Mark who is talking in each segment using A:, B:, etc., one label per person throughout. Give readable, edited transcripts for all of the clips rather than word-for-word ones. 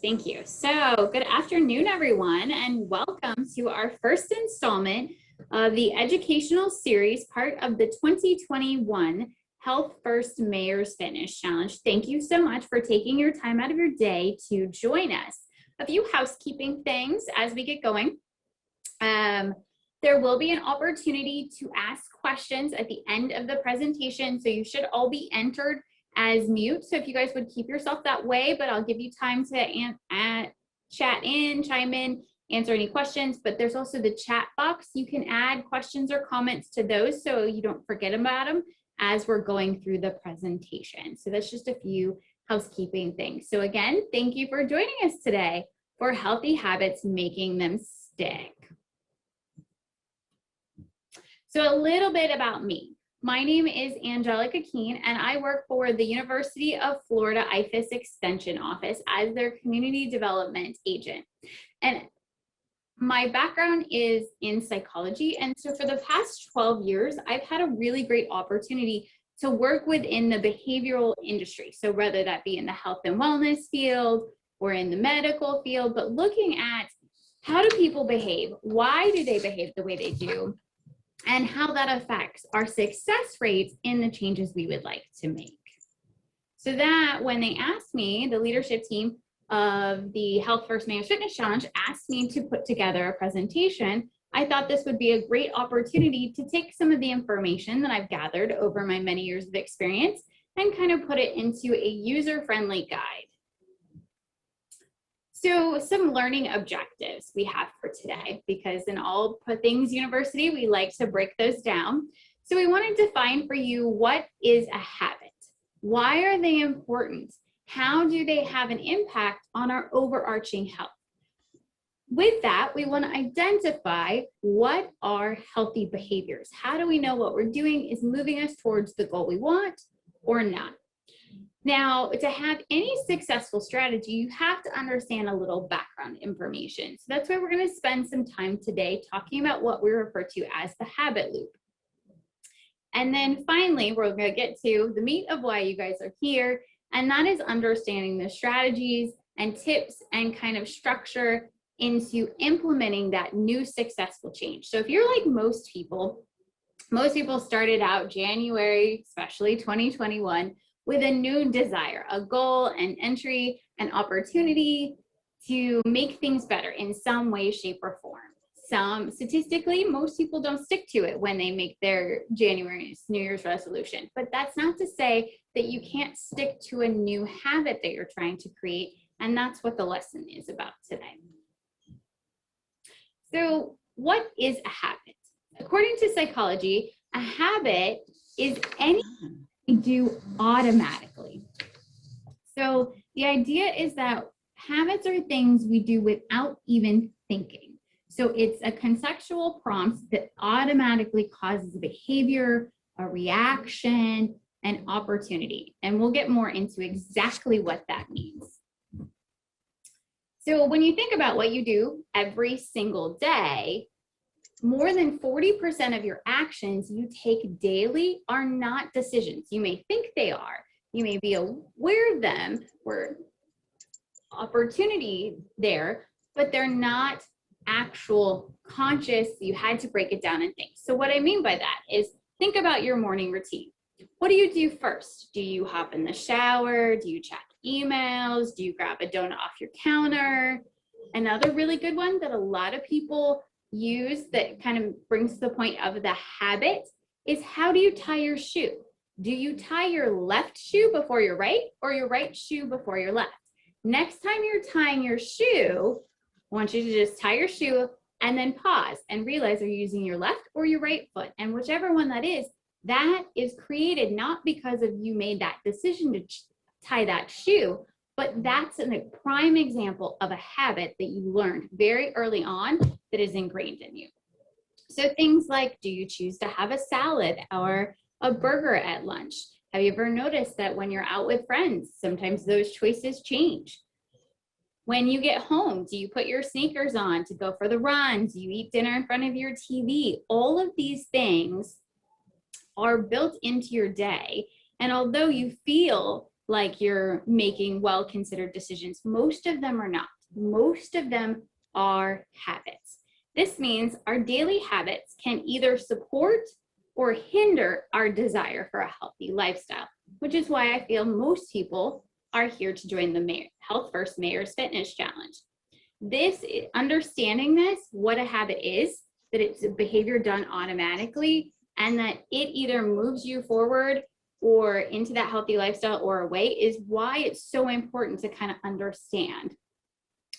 A: Thank you. So good afternoon, everyone, and welcome to our first installment of the educational series, part of the 2021 Health First Mayor's Fitness Challenge. Thank you so much for taking your time out of your day to join us. A few housekeeping things as we get going. There will be an opportunity to ask questions at the end of the presentation, so you should all be entered as mute. So if you guys would keep yourself that way, but I'll give you time to chat in, chime in, answer any questions. But there's also the chat box. You can add questions or comments to those so you don't forget about them as we're going through the presentation. So that's just a few housekeeping things. So again, thank you for joining us today for Healthy Habits, Making Them Stick. So a little bit about me. My name is Angelica Keene, and I work for the University of Florida IFAS Extension Office as their community development agent. And my background is in psychology, and so for the past 12 years, I've had a really great opportunity to work within the behavioral industry. So whether that be in the health and wellness field or in the medical field, but looking at how do people behave? Why do they behave the way they do? And how that affects our success rates in the changes we would like to make. So that when they asked me, the leadership team of the Health First Mayor's Fitness Challenge asked me to put together a presentation, I thought this would be a great opportunity to take some of the information that I've gathered over my many years of experience and kind of put it into a user-friendly guide. So some learning objectives we have for today, because in all things university, we like to break those down. So we want to define for you, what is a habit? Why are they important? How do they have an impact on our overarching health? With that, we want to identify what are healthy behaviors. How do we know what we're doing is moving us towards the goal we want or not? Now, to have any successful strategy, you have to understand a little background information. So that's why we're going to spend some time today talking about what we refer to as the habit loop. And then finally, we're going to get to the meat of why you guys are here, and that is understanding the strategies and tips and kind of structure into implementing that new successful change. So if you're like most people started out January, especially 2021, with a new desire, a goal, an entry, an opportunity to make things better in some way, shape, or form. Statistically, most people don't stick to it when they make their January New Year's resolution, but that's not to say that you can't stick to a new habit that you're trying to create, and that's what the lesson is about today. So what is a habit? According to psychology, a habit is anything we do automatically. So the idea is that habits are things we do without even thinking. So it's a contextual prompt that automatically causes a behavior, a reaction, an opportunity. And we'll get more into exactly what that means. So when you think about what you do every single day, more than 40% of your actions you take daily are not decisions. You may think they are. You may be aware of them or opportunity there, but they're not actual conscious. You had to break it down and think. So what I mean by that is, think about your morning routine. What do you do first? Do you hop in the shower? Do you check emails? Do you grab a donut off your counter? Another really good one that a lot of people use that kind of brings to the point of the habit is, how do you tie your shoe? Do you tie your left shoe before your right, or your right shoe before your left? Next time you're tying your shoe, I want you to just tie your shoe and then pause and realize, are you using your left or your right foot? And whichever one that is created not because of you made that decision to tie that shoe, but that's a prime example of a habit that you learned very early on that is ingrained in you. So things like, do you choose to have a salad or a burger at lunch? Have you ever noticed that when you're out with friends, sometimes those choices change? When you get home, do you put your sneakers on to go for the run? Do you eat dinner in front of your TV? All of these things are built into your day. And although you feel like you're making well-considered decisions. Most of them are not. Most of them are habits. This means our daily habits can either support or hinder our desire for a healthy lifestyle, which is why I feel most people are here to join the Health First Mayor's Fitness Challenge. Understanding this, what a habit is, that it's a behavior done automatically, and that it either moves you forward or into that healthy lifestyle or away, is why it's so important to kind of understand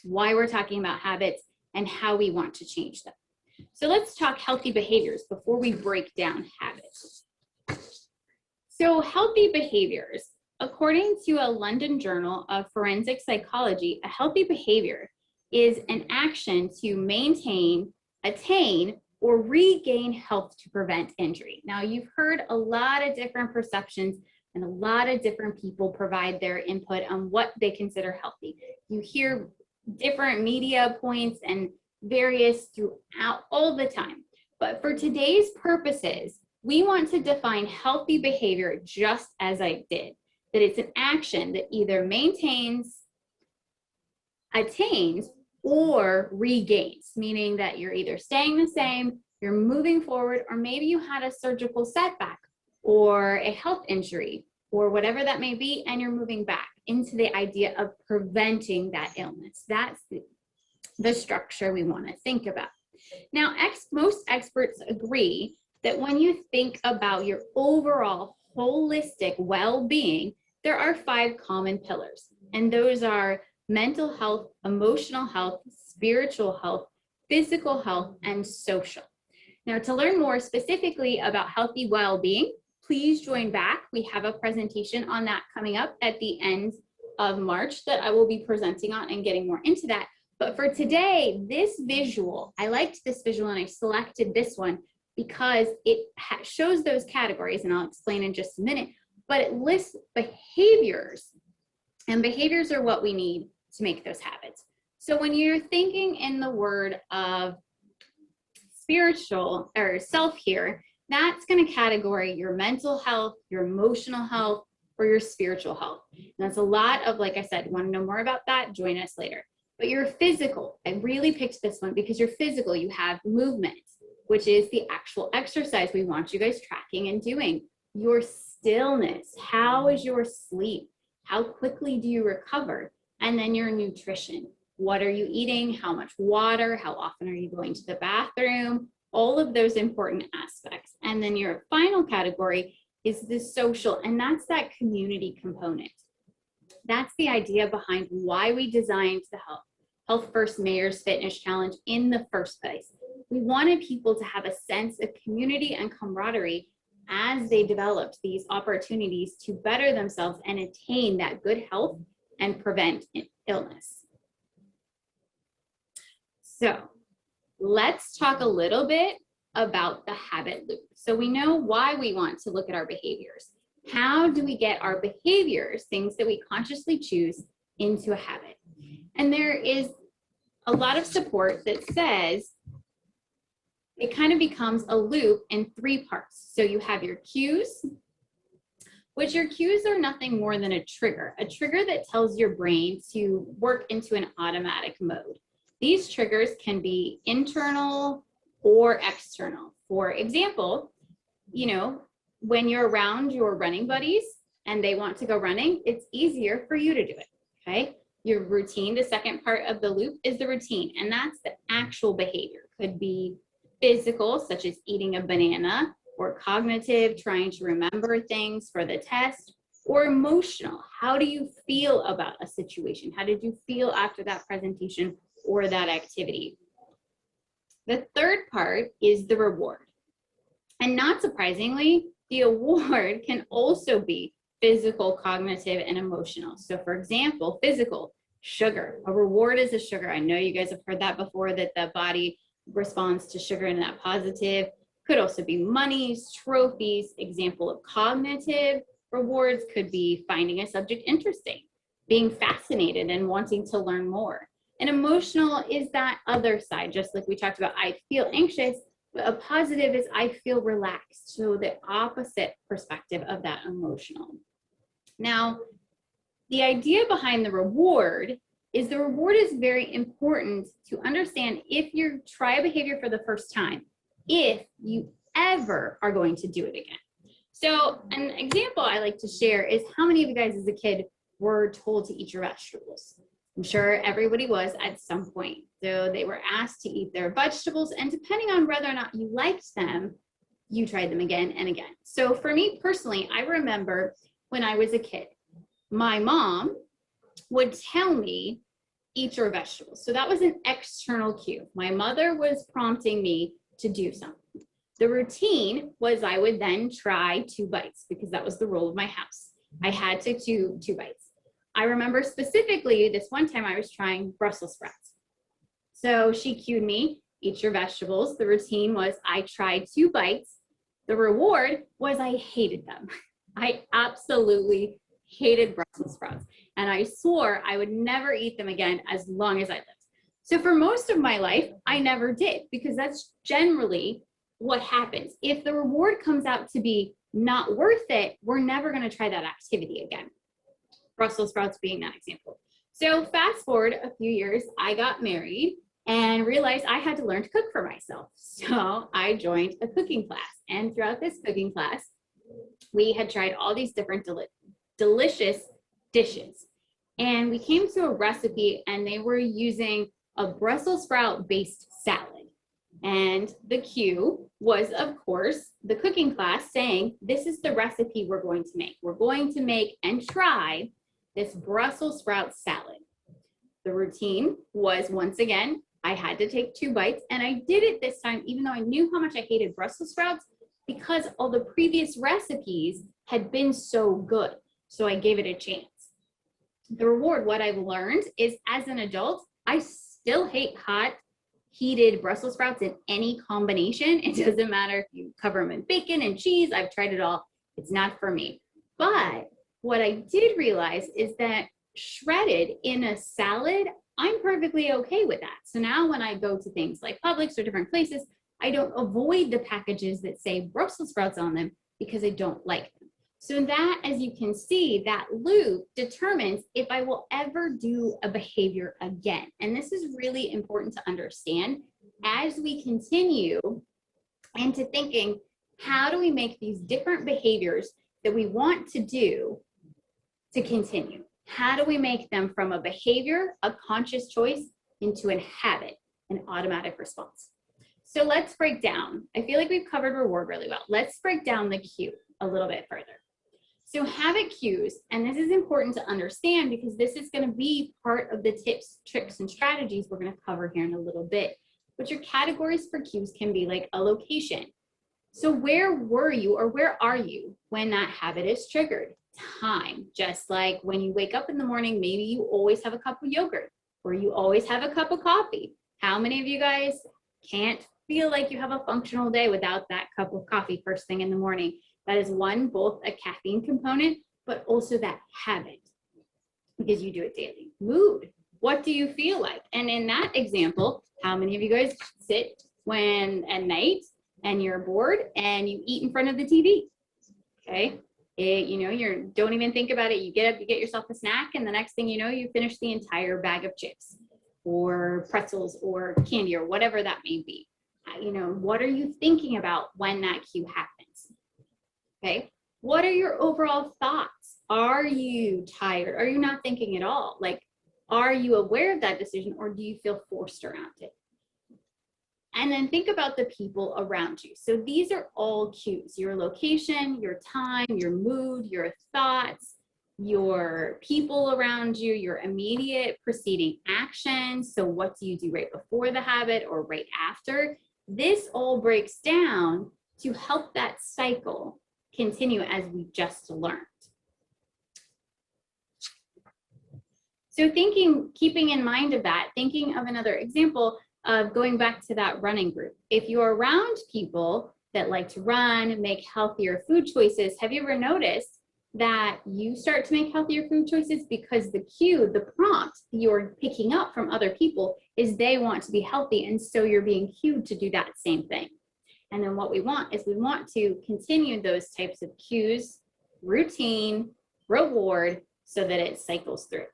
A: why we're talking about habits and how we want to change them. So let's talk healthy behaviors before we break down habits. So healthy behaviors, according to a London Journal of Forensic Psychology, a healthy behavior is an action to maintain, attain, or regain health to prevent injury. Now, you've heard a lot of different perceptions and a lot of different people provide their input on what they consider healthy. You hear different media points and various throughout all the time. But for today's purposes, we want to define healthy behavior just as I did, that it's an action that either maintains, attains, or regains, meaning that you're either staying the same, you're moving forward, or maybe you had a surgical setback or a health injury or whatever that may be, and you're moving back into the idea of preventing that illness. That's the structure we want to think about. Now, most experts agree that when you think about your overall holistic well-being, there are 5 common pillars, and those are mental health, emotional health, spiritual health, physical health, and social. Now, to learn more specifically about healthy well-being, please join back. We have a presentation on that coming up at the end of March that I will be presenting on and getting more into that. But for today, this visual, I liked this visual and I selected this one because it shows those categories, and I'll explain in just a minute, but it lists behaviors, and behaviors are what we need to make those habits. So when you're thinking in the word of spiritual or self here, that's going to categorize your mental health, your emotional health, or your spiritual health. And that's a lot of, like I said, want to know more about that, join us later. But your physical, I really picked this one because your physical, you have movement, which is the actual exercise we want you guys tracking and doing. Your stillness, how is your sleep? How quickly do you recover? And then your nutrition. What are you eating? How much water? How often are you going to the bathroom? All of those important aspects. And then your final category is the social, and that's that community component. That's the idea behind why we designed the Health First Mayor's Fitness Challenge in the first place. We wanted people to have a sense of community and camaraderie as they developed these opportunities to better themselves and attain that good health and prevent illness. So let's talk a little bit about the habit loop. So we know why we want to look at our behaviors. How do we get our behaviors, things that we consciously choose, into a habit? And there is a lot of support that says it kind of becomes a loop in 3 parts. So you have your cues, which your cues are nothing more than a trigger that tells your brain to work into an automatic mode. These triggers can be internal or external. For example, you know, when you're around your running buddies and they want to go running, it's easier for you to do it, okay? Your routine, the second part of the loop, is the routine, and that's the actual behavior. Could be physical, such as eating a banana, or cognitive, trying to remember things for the test, or emotional. How do you feel about a situation? How did you feel after that presentation or that activity? The third part is the reward. And not surprisingly, the award can also be physical, cognitive, and emotional. So for example, physical, sugar. A reward is a sugar. I know you guys have heard that before, that the body responds to sugar in that positive. Could also be monies, trophies. Example of cognitive rewards could be finding a subject interesting, being fascinated and wanting to learn more. And emotional is that other side, just like we talked about, I feel anxious. A positive is I feel relaxed. So the opposite perspective of that emotional. Now, The idea behind the reward is very important to understand if you try a behavior for the first time, if you ever are going to do it again. So an example I like to share is how many of you guys as a kid were told to eat your vegetables? I'm sure everybody was at some point. So they were asked to eat their vegetables, and depending on whether or not you liked them, you tried them again and again. So for me personally, I remember when I was a kid, my mom would tell me, eat your vegetables. So that was an external cue. My mother was prompting me to do something. The routine was I would then try 2 bites because that was the rule of my house. I had to do 2 bites. I remember specifically this one time I was trying Brussels sprouts. So she cued me, eat your vegetables. The routine was I tried 2 bites. The reward was I hated them. I absolutely hated Brussels sprouts. And I swore I would never eat them again as long as I lived. So for most of my life, I never did, because that's generally what happens. If the reward comes out to be not worth it, we're never going to try that activity again. Brussels sprouts being that example. So fast forward a few years, I got married and realized I had to learn to cook for myself. So I joined a cooking class. And throughout this cooking class, we had tried all these different delicious dishes. And we came to a recipe and they were using a Brussels sprout based salad. And the cue was, of course, the cooking class saying, this is the recipe we're going to make. We're going to make and try this Brussels sprout salad. The routine was, once again, I had to take 2 bites, and I did it this time, even though I knew how much I hated Brussels sprouts, because all the previous recipes had been so good. So I gave it a chance. The reward, what I've learned is, as an adult, I still hate hot, heated Brussels sprouts in any combination. It doesn't matter if you cover them in bacon and cheese. I've tried it all. It's not for me. But what I did realize is that shredded in a salad, I'm perfectly okay with that. So now when I go to things like Publix or different places, I don't avoid the packages that say Brussels sprouts on them because I don't like them. So that, as you can see, that loop determines if I will ever do a behavior again. And this is really important to understand as we continue into thinking, how do we make these different behaviors that we want to do to continue? How do we make them from a behavior, a conscious choice, into a habit, an automatic response? So let's break down. I feel like we've covered reward really well. Let's break down the cue a little bit further. So habit cues, and this is important to understand because this is going to be part of the tips, tricks, and strategies we're going to cover here in a little bit. But your categories for cues can be like a location. So where were you or where are you when that habit is triggered? Time, just like when you wake up in the morning, maybe you always have a cup of yogurt or you always have a cup of coffee. How many of you guys can't feel like you have a functional day without that cup of coffee first thing in the morning? That is one, both a caffeine component, but also that habit because you do it daily. Mood, what do you feel like? And in that example, how many of you guys sit when at night and you're bored and you eat in front of the TV? Okay. You don't even think about it. You get up, you get yourself a snack, and the next thing you know, you finish the entire bag of chips or pretzels or candy or whatever that may be. What are you thinking about when that cue happens? Okay. What are your overall thoughts? Are you tired? Are you not thinking at all? Like, are you aware of that decision or do you feel forced around it? And then think about the people around you. So these are all cues: your location, your time, your mood, your thoughts, your people around you, your immediate preceding actions. So what do you do right before the habit or right after? This all breaks down to help that cycle continue as we just learned. So keeping in mind of that, thinking of another example of going back to that running group. If you're around people that like to run, make healthier food choices, have you ever noticed that you start to make healthier food choices because the cue, the prompt you're picking up from other people is they want to be healthy, and so you're being cued to do that same thing. And then what we want is we want to continue those types of cues, routine, reward, so that it cycles through.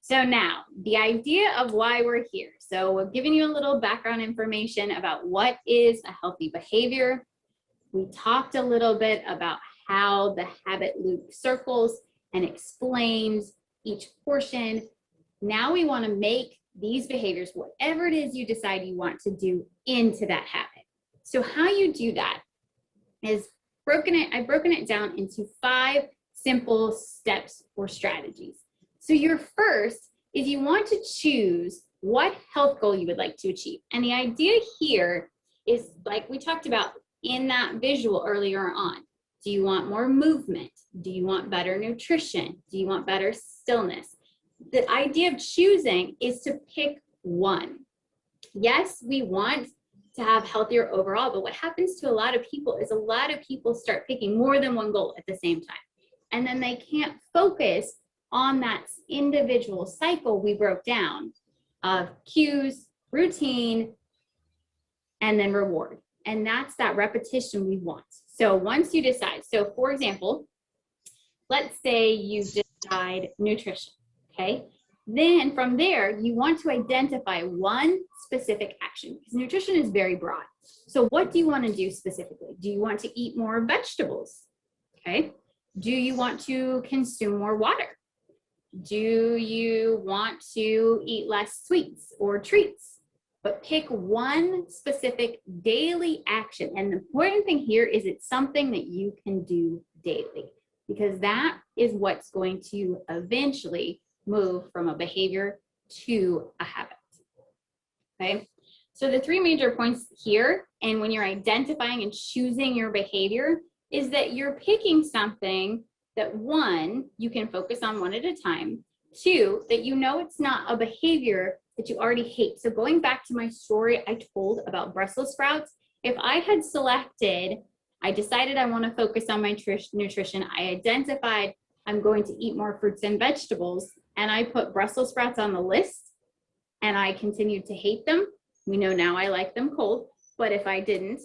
A: So now, the idea of why we're here. So we've given you a little background information about what is a healthy behavior. We talked a little bit about how the habit loop circles and explains each portion. Now we want to make these behaviors, whatever it is you decide you want to do, into that habit. So how you do that is I've broken it down into 5 simple steps or strategies. So your first is you want to choose what health goal you would like to achieve. And the idea here is, like we talked about in that visual earlier on. Do you want more movement? Do you want better nutrition? Do you want better stillness? The idea of choosing is to pick one. Yes, we want to have healthier overall, but what happens to a lot of people is a lot of people start picking more than one goal at the same time. And then they can't focus on that individual cycle we broke down of cues, routine, and then reward. And that's that repetition we want. So once you decide, so for example, let's say you decide nutrition, okay? Then from there, you want to identify one specific action because nutrition is very broad. So what do you want to do specifically? Do you want to eat more vegetables? Okay. Do you want to consume more water? Do you want to eat less sweets or treats? But pick one specific daily action. And the important thing here is it's something that you can do daily, because that is what's going to eventually move from a behavior to a habit. Okay, so the 3 major points here, and when you're identifying and choosing your behavior, is that you're picking something that 1, you can focus on one at a time, 2, that you know it's not a behavior that you already hate. So going back to my story I told about Brussels sprouts, if I had selected, I decided I want to focus on my nutrition, I identified I'm going to eat more fruits and vegetables, and I put Brussels sprouts on the list, and I continued to hate them. We know now I like them cold, but if I didn't,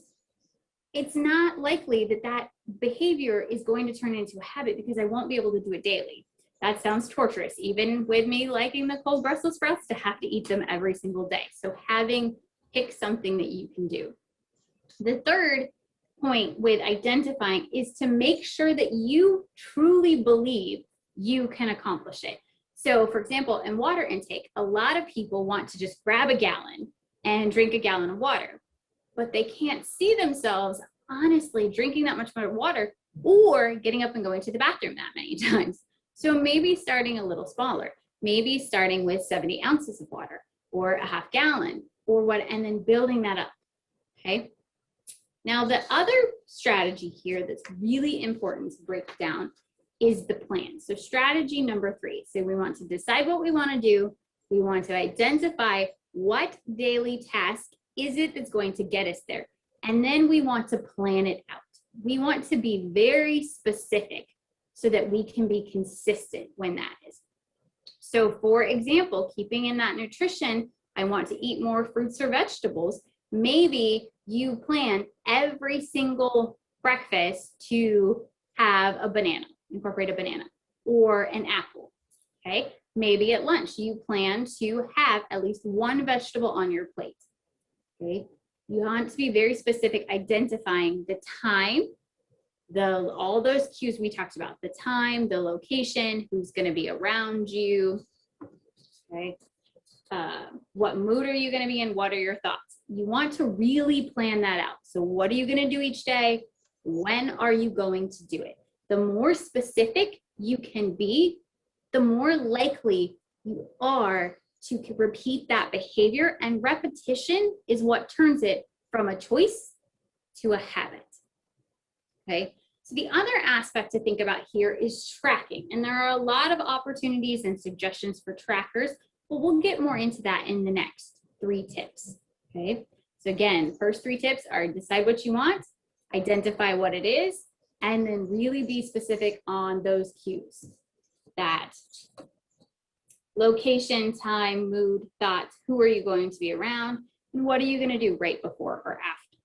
A: it's not likely that that behavior is going to turn into a habit because I won't be able to do it daily. That sounds torturous, even with me liking the cold Brussels sprouts, to have to eat them every single day. So pick something that you can do. The third point with identifying is to make sure that you truly believe you can accomplish it. So for example, in water intake, a lot of people want to just grab a gallon and drink a gallon of water, but they can't see themselves honestly drinking that much more water or getting up and going to the bathroom that many times. So maybe starting a little smaller, maybe starting with 70 ounces of water or a half gallon or what, and then building that up, okay? Now, the other strategy here that's really important to break down is the plan. So strategy number 3. So we want to decide what we want to do. We want to identify what daily task is it that's going to get us there. And then we want to plan it out. We want to be very specific so that we can be consistent when that is. So for example, keeping in that nutrition, I want to eat more fruits or vegetables. Maybe you plan every single breakfast to have a banana, incorporate a banana or an apple, okay? Maybe at lunch, you plan to have at least one vegetable on your plate, okay? You want to be very specific, identifying the time, all those cues we talked about, the time, the location, who's gonna be around you, okay? What mood are you gonna be in? What are your thoughts? You want to really plan that out. So what are you gonna do each day? When are you going to do it? The more specific you can be, the more likely you are to repeat that behavior, and repetition is what turns it from a choice to a habit, okay? So the other aspect to think about here is tracking, and there are a lot of opportunities and suggestions for trackers, but we'll get more into that in the next 3 tips, okay? So again, first 3 tips are decide what you want, identify what it is, and then really be specific on those cues. That location, time, mood, thoughts, who are you going to be around, and what are you going to do right before or after.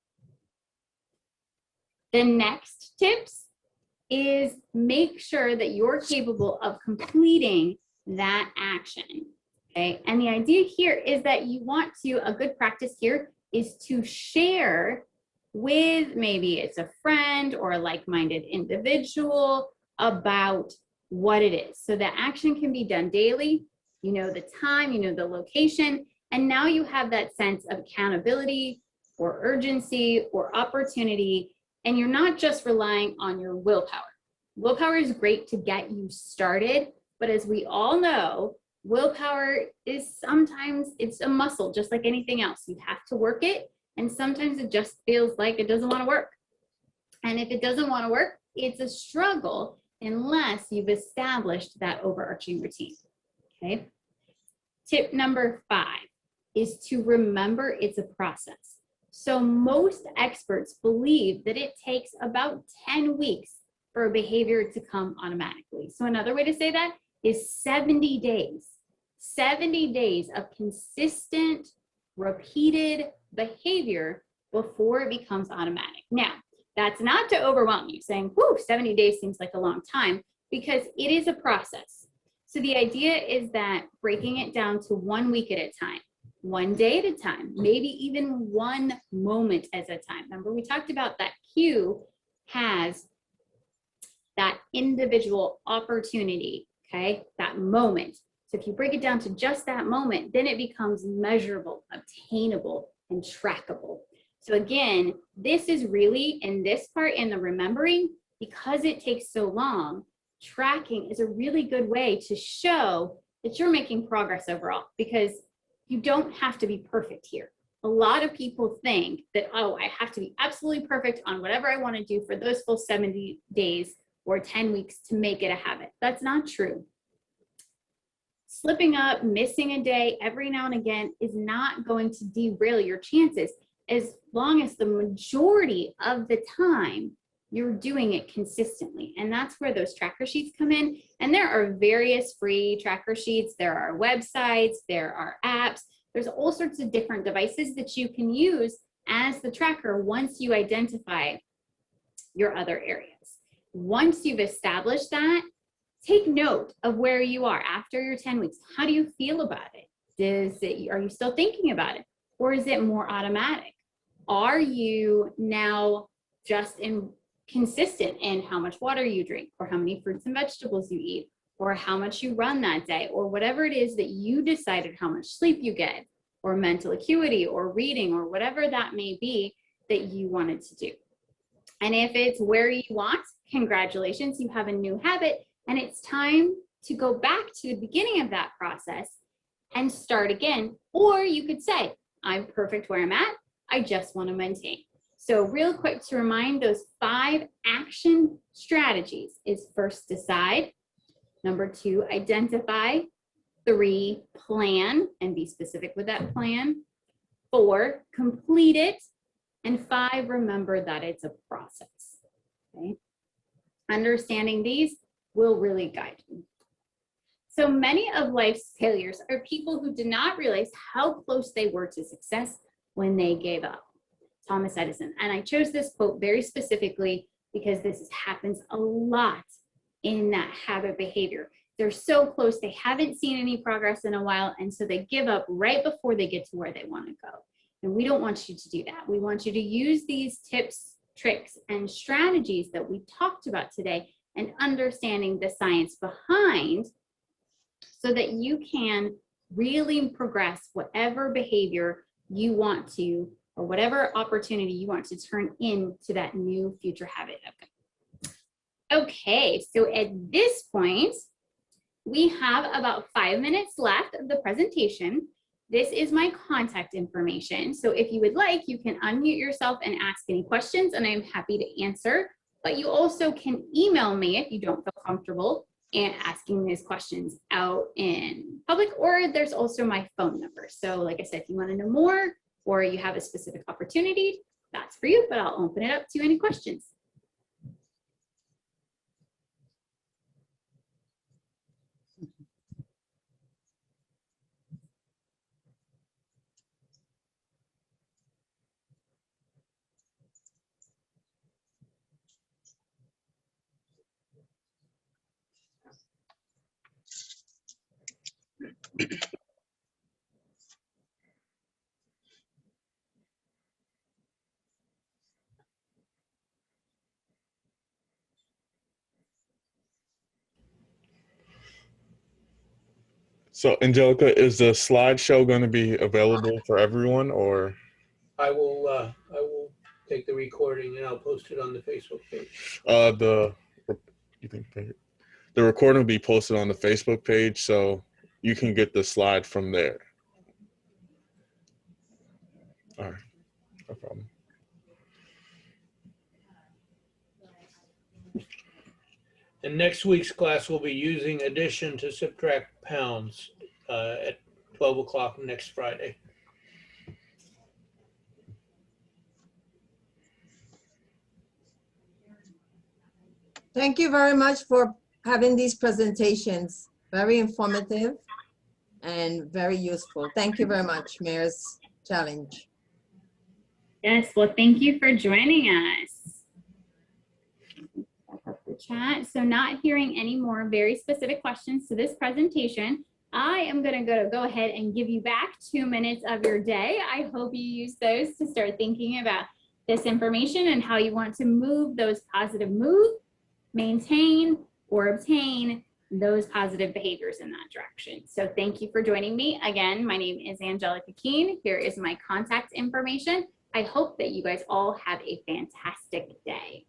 A: The next tips is make sure that you're capable of completing that action. Okay, and the idea here is that you want to, a good practice here is to share with, maybe it's a friend or a like-minded individual, about what it is. So the action can be done daily, you know the time, you know the location, and now you have that sense of accountability or urgency or opportunity, and you're not just relying on your willpower. Willpower is great to get you started, but as we all know, willpower is sometimes, it's a muscle, just like anything else. You have to work it, and sometimes it just feels like it doesn't want to work. And if it doesn't want to work, it's a struggle unless you've established that overarching routine. Okay. Tip number 5 is to remember it's a process. So most experts believe that it takes about 10 weeks for a behavior to come automatically. So another way to say that is 70 days. 70 days of consistent, repeated behavior before it becomes automatic. Now, that's not to overwhelm you, saying, whoo, 70 days seems like a long time, because it is a process. So the idea is that breaking it down to 1 week at a time, 1 day at a time, maybe even 1 moment at a time. Remember, we talked about that cue has that individual opportunity, okay, that moment. So if you break it down to just that moment, then it becomes measurable, obtainable, and trackable. So again, this is really, in this part, in the remembering, because it takes so long, tracking is a really good way to show that you're making progress overall, because you don't have to be perfect here. A lot of people think that, oh, I have to be absolutely perfect on whatever I want to do for those full 70 days or 10 weeks to make it a habit. That's not true. Slipping up, missing a day every now and again is not going to derail your chances, as long as the majority of the time you're doing it consistently. And that's where those tracker sheets come in. And there are various free tracker sheets. There are websites, there are apps, there's all sorts of different devices that you can use as the tracker once you identify your other areas. Once you've established that, take note of where you are after your 10 weeks. How do you feel about it? Are you still thinking about it? Or is it more automatic? Are you now just consistent in how much water you drink, or how many fruits and vegetables you eat, or how much you run that day, or whatever it is that you decided, how much sleep you get, or mental acuity, or reading, or whatever that may be that you wanted to do. And if it's where you want, congratulations, you have a new habit, and it's time to go back to the beginning of that process and start again. Or you could say, I'm perfect where I'm at, I just want to maintain. So real quick to remind, those 5 action strategies is: first, decide. Number 2, identify. 3, plan and be specific with that plan. 4, complete it. And 5, remember that it's a process. Okay? Understanding these will really guide you. So many of life's failures are people who did not realize how close they were to success when they gave up. Thomas Edison. And I chose this quote very specifically because this happens a lot in that habit behavior. They're so close, they haven't seen any progress in a while, and so they give up right before they get to where they want to go. And we don't want you to do that. We want you to use these tips, tricks, and strategies that we talked about today, and understanding the science behind, so that you can really progress whatever behavior you want to, or whatever opportunity you want to turn into that new future habit. Okay, so at this point, we have about 5 minutes left of the presentation. This is my contact information. So if you would like, you can unmute yourself and ask any questions, and I'm happy to answer. But you also can email me if you don't feel comfortable and asking these questions out in public, or there's also my phone number. So like I said, if you want to know more or you have a specific opportunity, that's for you, but I'll open it up to any questions.
B: So, Angelica, is the slideshow going to be available for everyone, or
C: I will take the recording and I'll post it on the Facebook page.
B: the you think the recording will be posted on the Facebook page, so you can get the slide from there. All right, no problem.
C: And next week's class will be using addition to subtract pounds at 12 o'clock next Friday.
D: Thank you very much for having these presentations. Very informative and very useful. Thank you very much, Mayor's Challenge.
A: Yes, well, thank you for joining us. Back up the chat. So not hearing any more very specific questions to this presentation, I am going to go ahead and give you back 2 minutes of your day. I hope you use those to start thinking about this information and how you want to move those positive maintain or obtain those positive behaviors in that direction. So thank you for joining me. Again, my name is Angelica Keene. Here is my contact information. I hope that you guys all have a fantastic day.